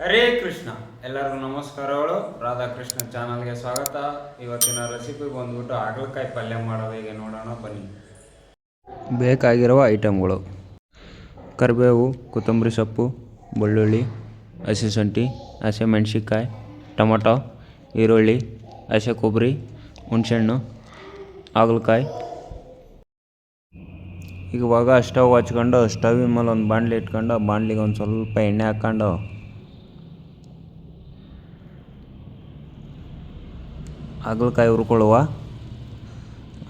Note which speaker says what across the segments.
Speaker 1: ಹರೇ ಕೃಷ್ಣ. ಎಲ್ಲರಿಗೂ ನಮಸ್ಕಾರಗಳು. ರಾಧಾಕೃಷ್ಣ ಚಾನಲ್ಗೆ ಸ್ವಾಗತ. ಇವತ್ತಿನ ರೆಸಿಪಿ ಬಂದ್ಬಿಟ್ಟು ಹಾಗಲಕಾಯಿ ಪಲ್ಯ ಮಾಡೋದು ಹೇಗೆ ನೋಡೋಣ ಬನ್ನಿ.
Speaker 2: ಬೇಕಾಗಿರುವ ಐಟಮ್ಗಳು: ಕರಿಬೇವು, ಕೊತ್ತಂಬರಿ ಸೊಪ್ಪು, ಬೆಳ್ಳುಳ್ಳಿ, ಹಸಿಶುಂಠಿ, ಹಸಿಮೆಣ್ಸಿನ್ಕಾಯಿ, ಟೊಮೊಟೊ, ಈರುಳ್ಳಿ, ಹಸಿ ಕೊಬ್ಬರಿ, ಹುಣಸೆಹಣ್ಣು, ಹಾಗಲಕಾಯಿ. ಇವಾಗ ಸ್ಟವ್ ಹಚ್ಕೊಂಡು ಸ್ಟವ್ ಮೇಲೆ ಒಂದು ಬಾಣಲಿ ಇಟ್ಕೊಂಡು ಬಾಣಲಿಗೆ ಒಂದು ಸ್ವಲ್ಪ ಎಣ್ಣೆ ಹಾಕ್ಕೊಂಡು ಹಾಗಲಕಾಯಿ ಹುರ್ಕೊಳ್ಳುವ.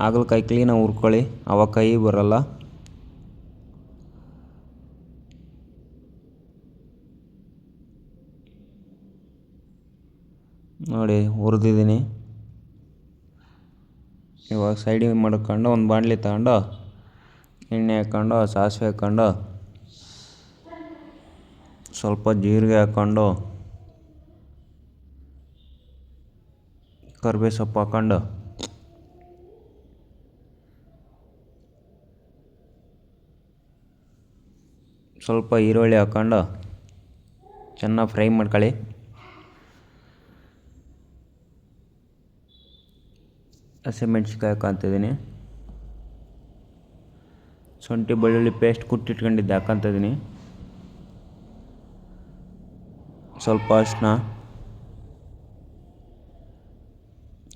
Speaker 2: ಹಾಗಲಕಾಯಿ ಕ್ಲೀನಾಗಿ ಹುರ್ಕೊಳ್ಳಿ, ಅವಾಗ ಕೈ ಬರಲ್ಲ. ನೋಡಿ ಹುರಿದಿದ್ದೀನಿ. ಇವಾಗ ಸೈಡಿಗೆ ಮಾಡ್ಕೊಂಡು ಒಂದು ಬಾಣಲಿ ತಗೊಂಡು ಎಣ್ಣೆ ಹಾಕ್ಕೊಂಡು ಸಾಸಿವೆ ಹಾಕ್ಕೊಂಡು ಸ್ವಲ್ಪ ಜೀರಿಗೆ ಹಾಕ್ಕೊಂಡು ಕರಿಬೇವು ಸೊಪ್ಪು ಹಾಕ್ಕೊಂಡು ಸ್ವಲ್ಪ ಈರುಳ್ಳಿ ಹಾಕ್ಕೊಂಡು ಚೆನ್ನಾಗಿ ಫ್ರೈ ಮಾಡ್ಕೊಳ್ಳಿ. ಹಸಿಮೆಣ್ಸಿನ್ಕಾಯಿ ಹಾಕ್ಕೊತಿದ್ದೀನಿ. ಶುಂಠಿ ಬೆಳ್ಳುಳ್ಳಿ ಪೇಸ್ಟ್ ಕುಟ್ಟಿಟ್ಕೊಂಡಿದ್ದೆ ಹಾಕ್ಕೊತಿದ್ದೀನಿ. ಸ್ವಲ್ಪ ಅರಿಶಿನ,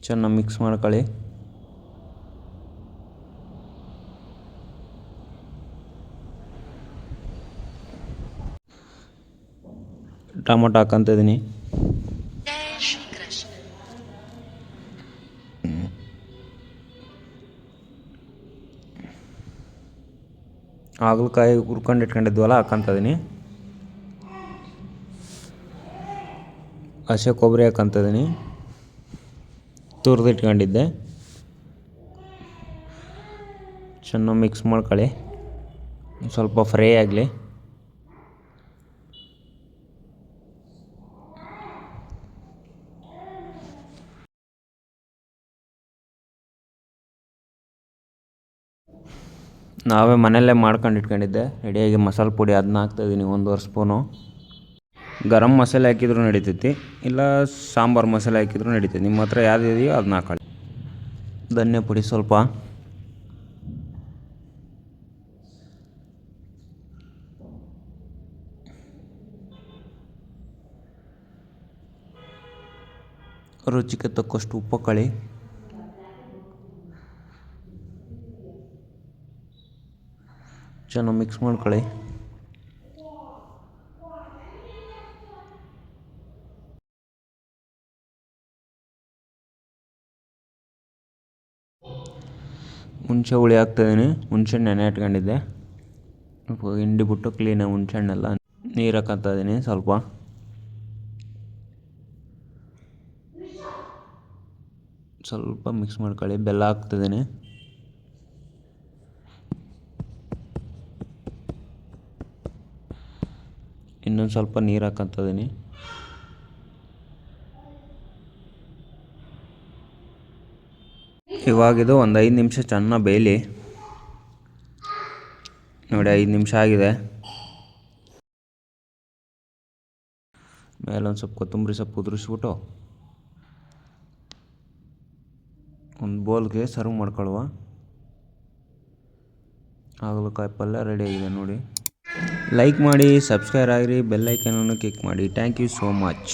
Speaker 2: ಚೆನ್ನಾಗಿ ಮಿಕ್ಸ್ ಮಾಡ್ಕೊಳ್ಳಿ. ಟೊಮೊಟೊ ಹಾಕ್ಕೊತಿದ್ದೀನಿ. ಹಾಗಲಕಾಯಿ ಹುರ್ಕೊಂಡು ಇಟ್ಕೊಂಡಿದ್ವಲ್ಲ ಹಾಕ್ಕೊತಿದ್ದೀನಿ. ಹಸಿ ಕೊಬ್ಬರಿ ಹಾಕ್ಕೊತಿದ್ದೀನಿ, ತುರಿದು ಇಟ್ಕೊಂಡಿದ್ದೆ. ಚೆನ್ನಾಗಿ ಮಿಕ್ಸ್ ಮಾಡ್ಕೊಳ್ಳಿ, ಸ್ವಲ್ಪ ಫ್ರೈ ಆಗಲಿ. ನಾವೇ ಮನೆಯಲ್ಲೇ ಮಾಡ್ಕೊಂಡು ಇಟ್ಕೊಂಡಿದ್ದೆ ರೆಡಿಯಾಗಿ ಮಸಾಲೆ ಪುಡಿ, ಅದನ್ನ ಹಾಕ್ತಾಯಿದ್ದೀನಿ 1.5 ಸ್ಪೂನು. ಗರಂ ಮಸಾಲೆ ಹಾಕಿದ್ರೂ ನಡೀತೈತಿ, ಇಲ್ಲ ಸಾಂಬಾರು ಮಸಾಲೆ ಹಾಕಿದ್ರೂ ನಡೀತೈತಿ. ನಿಮ್ಮ ಹತ್ರ ಯಾವ್ದು ಇದೆಯೋ ಅದನ್ನ ಹಾಕೊಳ್ಳಿ. ಧನ್ಯ ಪುಡಿ ಸ್ವಲ್ಪ, ರುಚಿಗೆ ತಕ್ಕಷ್ಟು ಉಪ್ಪು ಹಾಕೊಳ್ಳಿ. ಚೆನ್ನಾಗಿ ಮಿಕ್ಸ್ ಮಾಡ್ಕೊಳ್ಳಿ. ಹುಣಸೆ ಹುಳಿ ಹಾಕ್ತಾಯಿದ್ದೀನಿ. ಹುಣಸೆಹಣ್ಣು ನೆನೆ ಇಟ್ಕೊಂಡಿದ್ದೆ, ಹಿಂಡಿ ಬಿಟ್ಟು ಕ್ಲೀನಾಗಿ ಹುಣಸೆಹಣ್ಣೆಲ್ಲ ನೀರು ಹಾಕ್ಕೊತಿದ್ದೀನಿ. ಸ್ವಲ್ಪ ಮಿಕ್ಸ್ ಮಾಡ್ಕೊಳ್ಳಿ. ಬೆಲ್ಲ ಹಾಕ್ತಿದ್ದೀನಿ. ಇನ್ನೊಂದು ಸ್ವಲ್ಪ ನೀರು ಹಾಕ್ಕೊತಿದ್ದೀನಿ. ಇವಾಗಿದು ಒಂದು 5 ನಿಮಿಷ ಚೆನ್ನಾಗಿ ಬೇಯಲಿ. ನೋಡಿ 5 ನಿಮಿಷ ಆಗಿದೆ. ಮೇಲೊಂದು ಸ್ವಲ್ಪ ಕೊತ್ತಂಬರಿ ಸೊಪ್ಪು ಉದುರಿಸ್ಬಿಟ್ಟು ಒಂದು ಬೌಲ್ಗೆ ಸರ್ವ್ ಮಾಡ್ಕೊಳ್ಳುವ. ಹಾಗಲಕಾಯಿ ಪಲ್ಯ ರೆಡಿಯಾಗಿದೆ ನೋಡಿ. ಲೈಕ್ ಮಾಡಿ, ಸಬ್ಸ್ಕ್ರೈಬ್ ಆಗಿರಿ, ಬೆಲ್ ಐಕನನ್ನು ಕ್ಲಿಕ್ ಮಾಡಿ. Thank you so much.